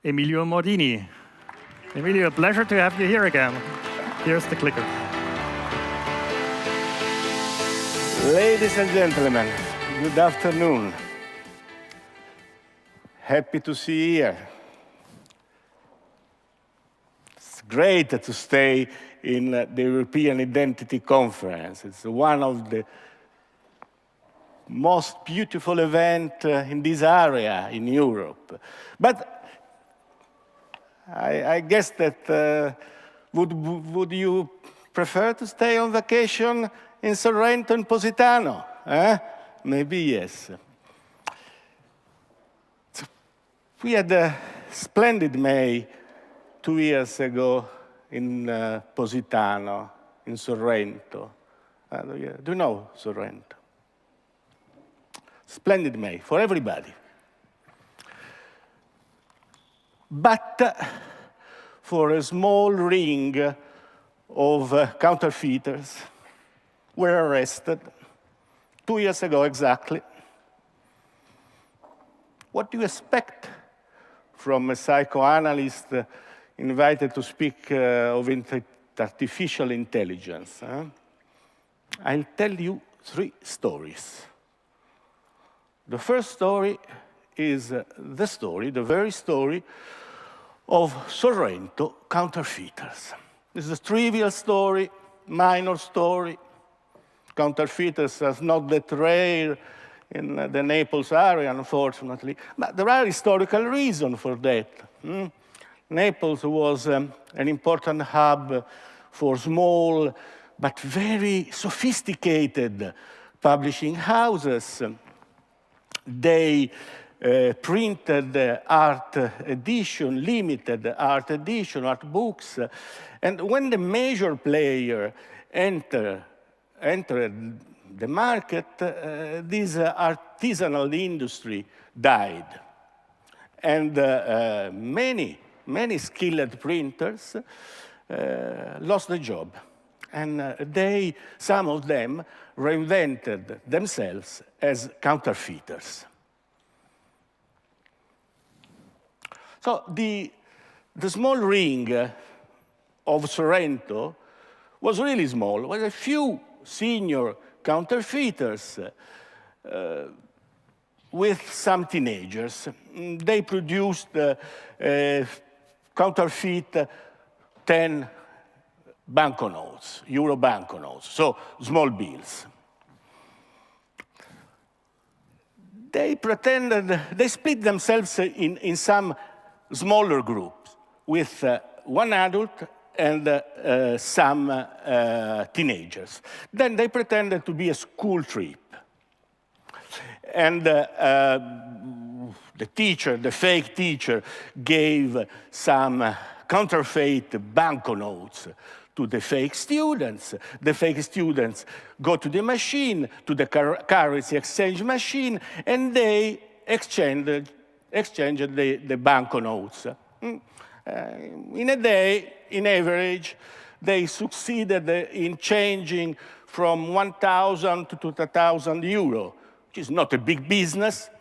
Emilio Mordini. Emilio, a pleasure to have you here again. Here's the clicker. Ladies and gentlemen, good afternoon. Happy to see you here. It's great to stay in the European Identity Conference. It's one of the most beautiful events in this area in Europe. But I guess that would you prefer to stay on vacation in Sorrento and Positano? Maybe yes. So we had a splendid May 2 years ago in Positano, in Sorrento. Do you know Sorrento? Splendid May for everybody. But for a small ring of counterfeiters were arrested 2 years ago exactly. What do you expect from a psychoanalyst invited to speak of artificial intelligence? I'll tell you 3 stories. The first story is the very story of Sorrento counterfeiters. This is a trivial story, minor story. Counterfeiters are not that rare in the Naples area, unfortunately, but there are historical reasons for that. Naples was an important hub for small but very sophisticated publishing houses. They printed art edition, limited art edition, art books. And when the major player entered the market, this artisanal industry died. And many skilled printers lost the job. And some of them reinvented themselves as counterfeiters. So the small ring of Sorrento was really small. It was a few senior counterfeiters with some teenagers. They produced counterfeit 10 banknotes, euro banknotes, so small bills. They split themselves in some smaller groups with one adult and some teenagers. Then they pretended to be a school trip. And the teacher, the fake teacher, gave some counterfeit banknotes to the fake students. The fake students go to the machine, to the currency exchange machine, and they exchanged the banknotes. In a day, in average, they succeeded in changing from 1,000 to 2,000 euro, which is not a big business,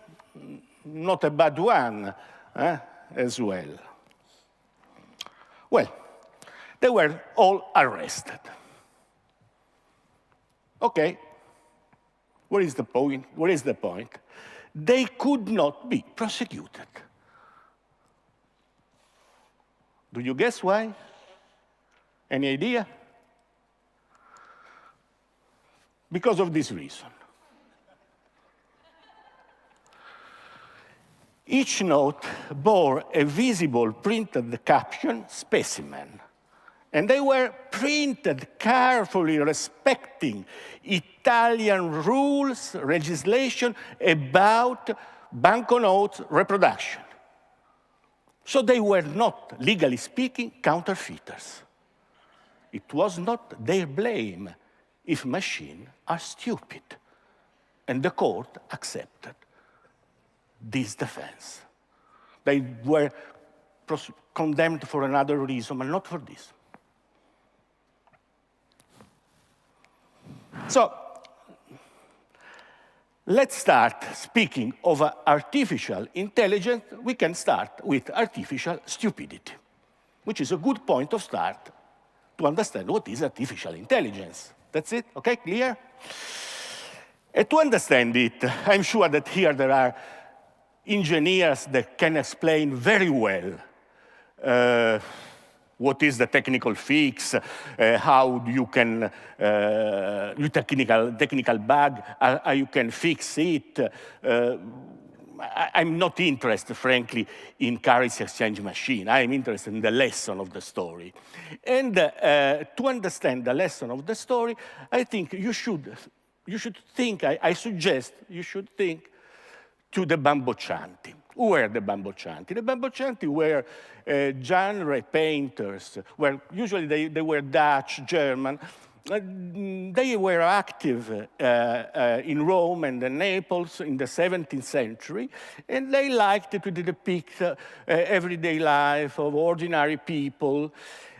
not a bad one as well. Well, they were all arrested. Okay, what is the point? What is the point? They could not be prosecuted. Do you guess why? Any idea? Because of this reason. Each note bore a visible printed caption, specimen. And they were printed carefully respecting Italian rules, legislation about banknotes reproduction. So they were not, legally speaking, counterfeiters. It was not their blame if machines are stupid. And the court accepted this defense. They were condemned for another reason, but not for this. So let's start speaking of artificial intelligence. We can start with artificial stupidity, which is a good point of start to understand what is artificial intelligence. That's it, okay, clear? And to understand it, I'm sure that here there are engineers that can explain very well what is the technical fix, how you can, technical bug, how you can fix it. I'm not interested, frankly, in currency exchange machine. I'm interested in the lesson of the story. And to understand the lesson of the story, I think you should think, I suggest you should think to the Bamboccianti. Who were the Bamboccianti? The Bamboccianti were genre painters. Well, usually they were Dutch, German. They were active in Rome and Naples in the 17th century, and they liked to depict everyday life of ordinary people.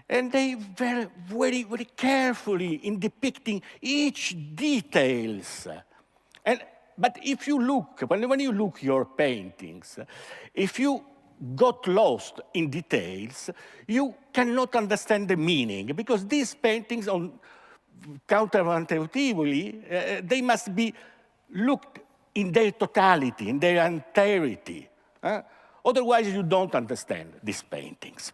And they were very, very carefully in depicting each details. But if you look, when you look your paintings, if you got lost in details, you cannot understand the meaning, because these paintings, counterintuitively, they must be looked in their totality, in their entirety. Otherwise, you don't understand these paintings.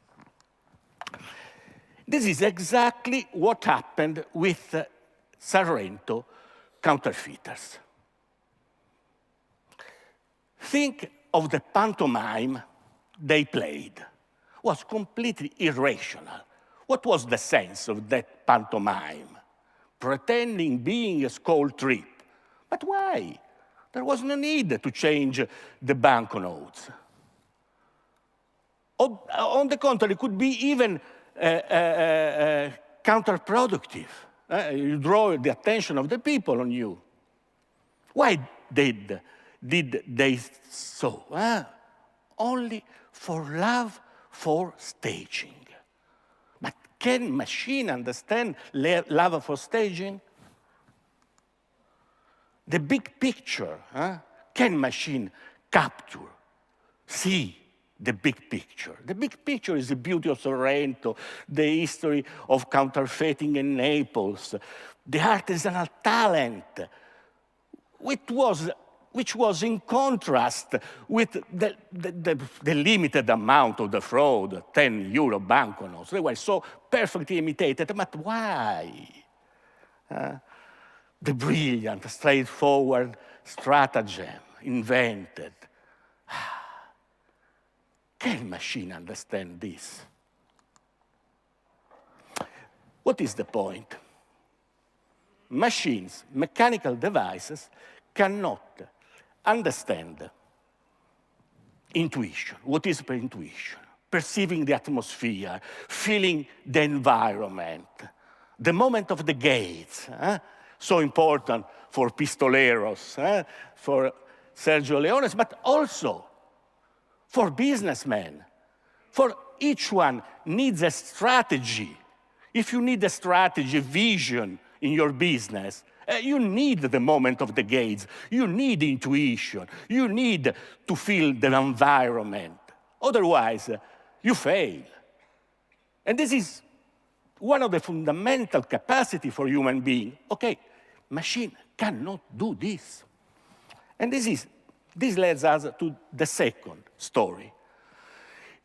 This is exactly what happened with Sorrento counterfeiters. Think of the pantomime they played. It was completely irrational. What was the sense of that pantomime? Pretending being a school trip. But why? There was no need to change the banknotes. On the contrary, it could be even counterproductive. You draw the attention of the people on you. Why did they so? Only for love for staging. But can machine understand love for staging? The big picture, can machine capture, see the big picture? The big picture is the beauty of Sorrento, the history of counterfeiting in Naples, the artisanal talent, which was in contrast with the limited amount of the fraud, 10 euro banknotes. They were so perfectly imitated, but why? The brilliant, straightforward stratagem invented. Can machine understand this? What is the point? Machines, mechanical devices, cannot understand intuition. What is intuition? Perceiving the atmosphere, feeling the environment, the moment of the gates, so important for pistoleros, for Sergio Leones, but also for businessmen. For each one needs a strategy. If you need a strategy, vision in your business, you need the moment of the gates. You need intuition. You need to feel the environment. Otherwise, you fail. And this is one of the fundamental capacity for human being. Okay, machine cannot do this. And this leads us to the second story.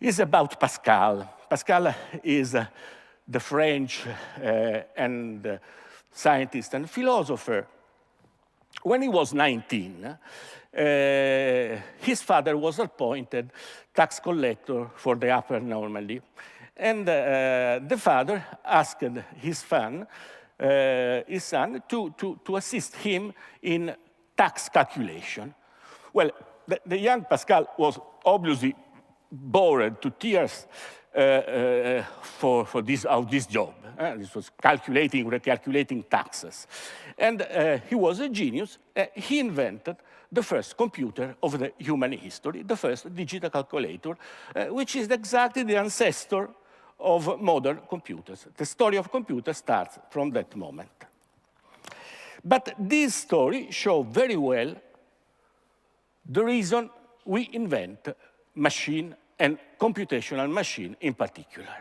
It's about Pascal. Pascal is the French and scientist and philosopher. When he was 19, his father was appointed tax collector for the Upper Normandy. And the father asked his son to assist him in tax calculation. Well, the young Pascal was obviously bored to tears for this job. This was recalculating taxes. And he was a genius. He invented the first computer of the human history, the first digital calculator, which is exactly the ancestor of modern computers. The story of computers starts from that moment. But this story shows very well the reason we invent machine and computational machine in particular.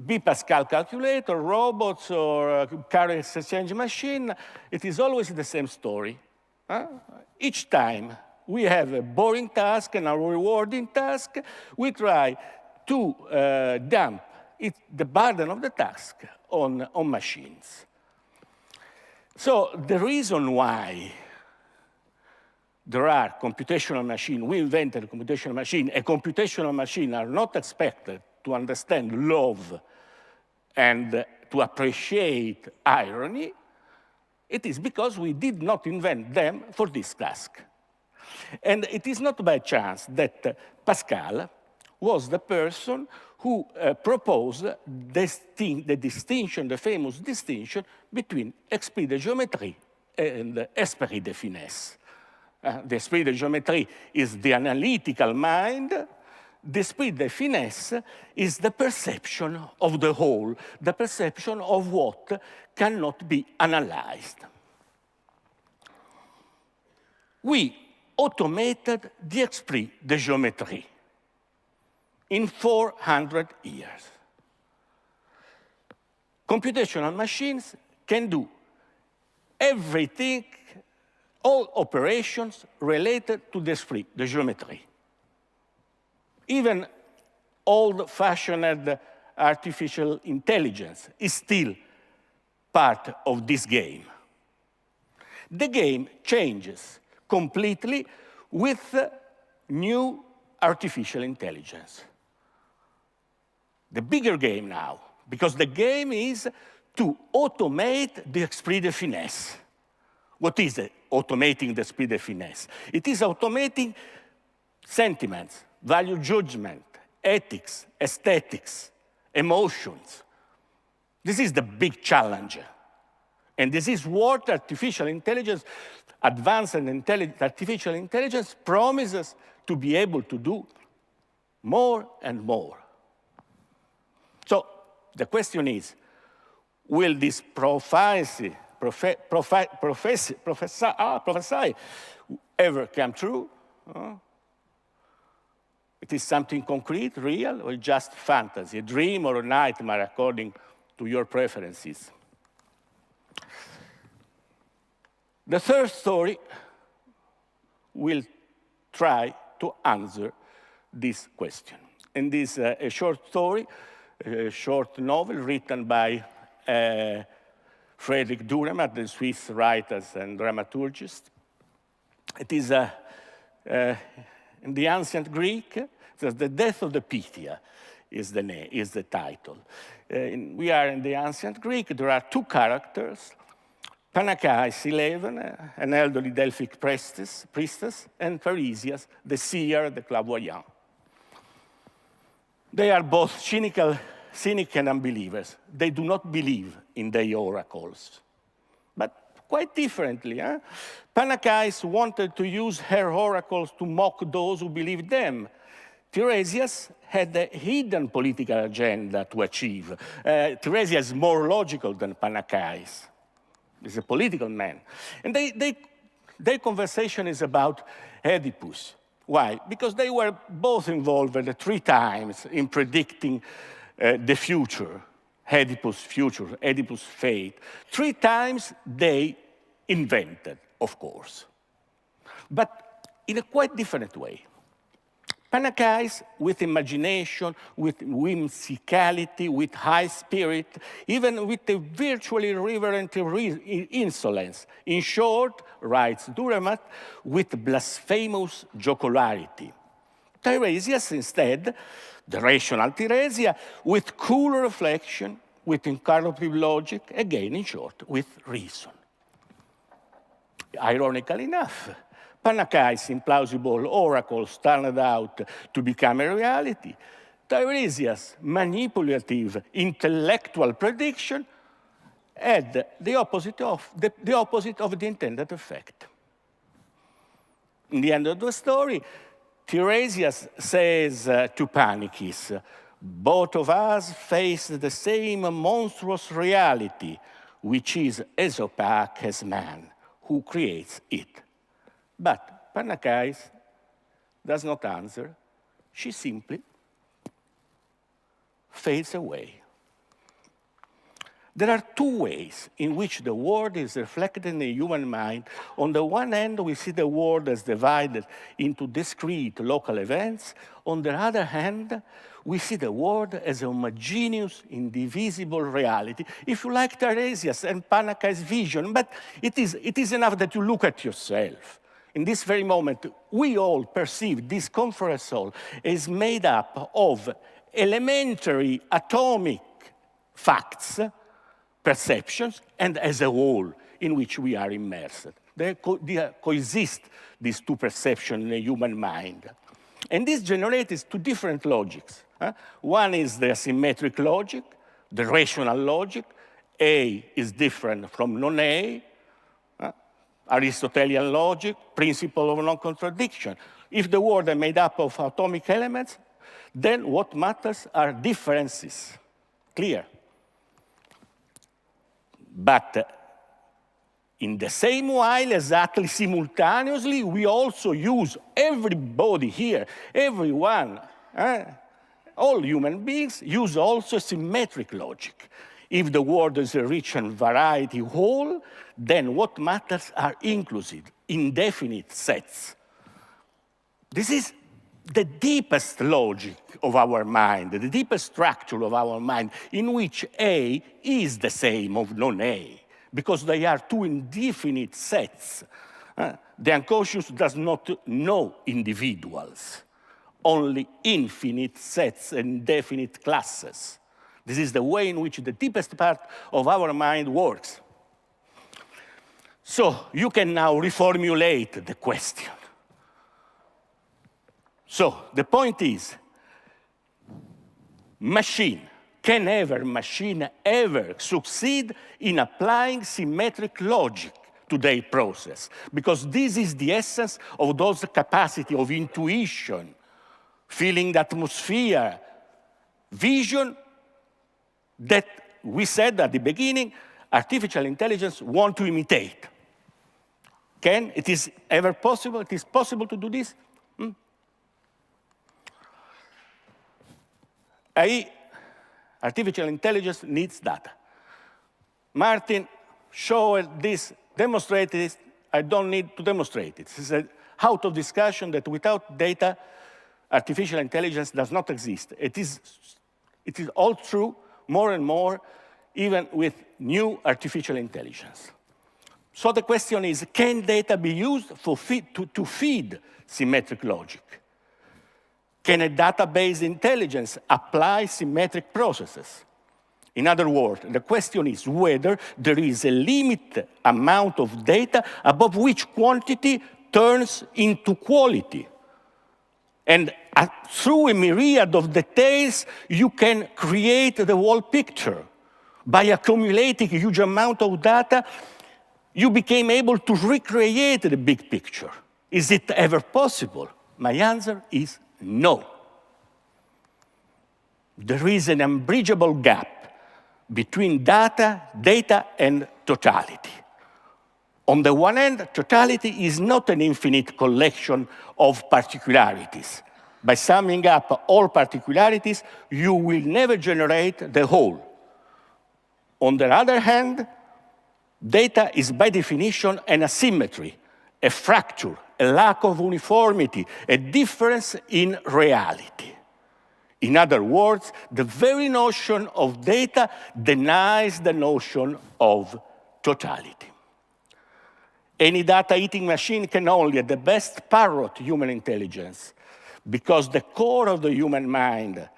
Be Pascal calculator, robots, or currency exchange machine, it is always the same story. Each time we have a boring task and a rewarding task, we try to dump the burden of the task on machines. So the reason why there are computational machines, we invented a computational machine, and computational machines are not expected to understand love and to appreciate irony, it is because we did not invent them for this task. And it is not by chance that Pascal was the person who proposed the distinction, the famous distinction between esprit de géométrie and esprit de finesse. The esprit de géométrie is the analytical mind. The esprit de finesse is the perception of the whole, the perception of what cannot be analyzed. We automated the esprit de géométrie in 400 years. Computational machines can do everything, all operations related to the esprit de géométrie. Even old-fashioned artificial intelligence is still part of this game. The game changes completely with new artificial intelligence. The bigger game now, because the game is to automate the esprit de finesse. What is it, automating the esprit de finesse? It is automating sentiments, value judgment, ethics, aesthetics, emotions. This is the big challenge. And this is what artificial intelligence, advanced and artificial intelligence promises to be able to do more and more. So the question is, will this prophecy ever come true? It is something concrete, real, or just fantasy, a dream or a nightmare according to your preferences? The third story will try to answer this question. And this is a short story, a short novel written by Friedrich Dürrenmatt, the Swiss writer and dramaturgist. It is in the ancient Greek, the death of the Pythia is the title. We are in the ancient Greek. There are two characters, Panacais 11, an elderly Delphic priestess, and Tiresias, the seer, the clairvoyant. They are both cynic and unbelievers. They do not believe in their oracles, but quite differently. Panacais wanted to use her oracles to mock those who believed them. Tiresias had a hidden political agenda to achieve. Tiresias is more logical than Panacais. He's a political man. And their conversation is about Oedipus. Why? Because they were both involved 3 times in predicting the future, Oedipus' future, Oedipus' fate. 3 times they invented, of course, but in a quite different way. Panacais with imagination, with whimsicality, with high spirit, even with a virtually reverent insolence. In short, writes Dürrenmatt, with blasphemous jocularity. Tiresias, instead, the rational Tiresia, with cool reflection, with incarnative logic, again, in short, with reason. Ironically enough, Panacais' implausible oracles turned out to become a reality. Tiresias' manipulative intellectual prediction had the opposite of the intended effect. In the end of the story, Tiresias says to Panacais, both of us face the same monstrous reality, which is as opaque as man, who creates it. But PASCA'S does not answer. She simply fades away. There are two ways in which the world is reflected in the human mind. On the one hand, we see the world as divided into discrete local events. On the other hand, we see the world as a homogeneous, indivisible reality. If you like Theresias and PASCA'S vision, but it is enough that you look at yourself. In this very moment, we all perceive this conference hall as made up of elementary atomic facts, perceptions, and as a whole in which we are immersed. They coexist, these two perceptions in the human mind. And this generates two different logics. One is the asymmetric logic, the rational logic. A is different from non-A. Aristotelian logic, principle of non-contradiction. If the world is made up of atomic elements, then what matters are differences. Clear. But in the same while, exactly simultaneously, we also use, everybody here, everyone, all human beings use also symmetric logic. If the world is a rich and variety whole, then what matters are inclusive, indefinite sets. This is the deepest logic of our mind, the deepest structure of our mind, in which A is the same of non-A, because they are two indefinite sets. The unconscious does not know individuals, only infinite sets and definite classes. This is the way in which the deepest part of our mind works. So you can now reformulate the question. So the point is, can machine ever succeed in applying symmetric logic to their process? Because this is the essence of those capacity of intuition, feeling the atmosphere, vision, that we said at the beginning, artificial intelligence want to imitate. It is ever possible? It is possible to do this? Artificial intelligence needs data. Martin showed this, demonstrated this. I don't need to demonstrate it. It's out of discussion that without data, artificial intelligence does not exist. It is all true more and more, even with new artificial intelligence. So the question is, can data be used to feed symmetric logic? Can a database intelligence apply symmetric processes? In other words, the question is whether there is a limited amount of data above which quantity turns into quality. And through a myriad of details, you can create the whole picture. By accumulating a huge amount of data, you became able to recreate the big picture. Is it ever possible? My answer is no. There is an unbridgeable gap between data, and totality. On the one hand, totality is not an infinite collection of particularities. By summing up all particularities, you will never generate the whole. On the other hand, data is by definition an asymmetry, a fracture, a lack of uniformity, a difference in reality. In other words, the very notion of data denies the notion of totality. Any data-eating machine can only, at the best, parrot human intelligence, because the core of the human mind,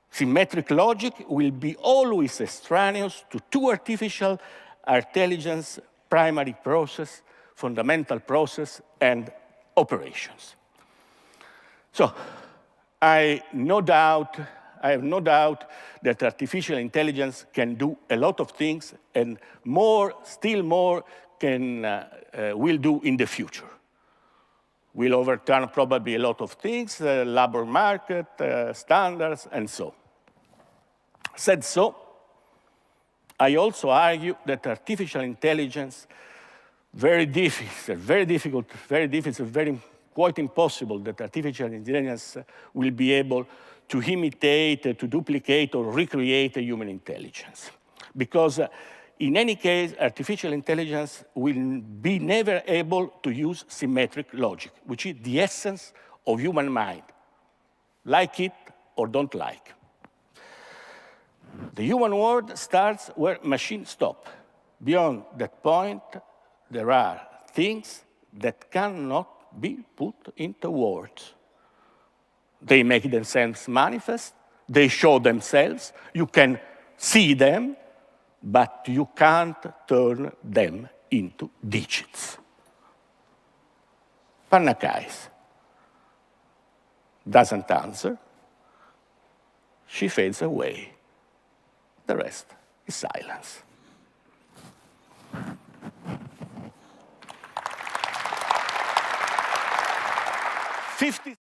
symmetric logic, will be always extraneous to two artificial intelligence primary process, fundamental process, and operations. So I have no doubt that artificial intelligence can do a lot of things, and still more will do in the future. Will overturn probably a lot of things, labor market, standards, and so. Said so, I also argue that artificial intelligence very difficult, quite impossible that artificial intelligence will be able to imitate, to duplicate, or recreate a human intelligence. Because in any case, artificial intelligence will be never able to use symmetric logic, which is the essence of human mind. Like it or don't like. The human world starts where machines stop. Beyond that point, there are things that cannot be put into words. They make themselves manifest, they show themselves, you can see them, but you can't turn them into digits. Parnakais doesn't answer. She fades away. The rest is silence. 50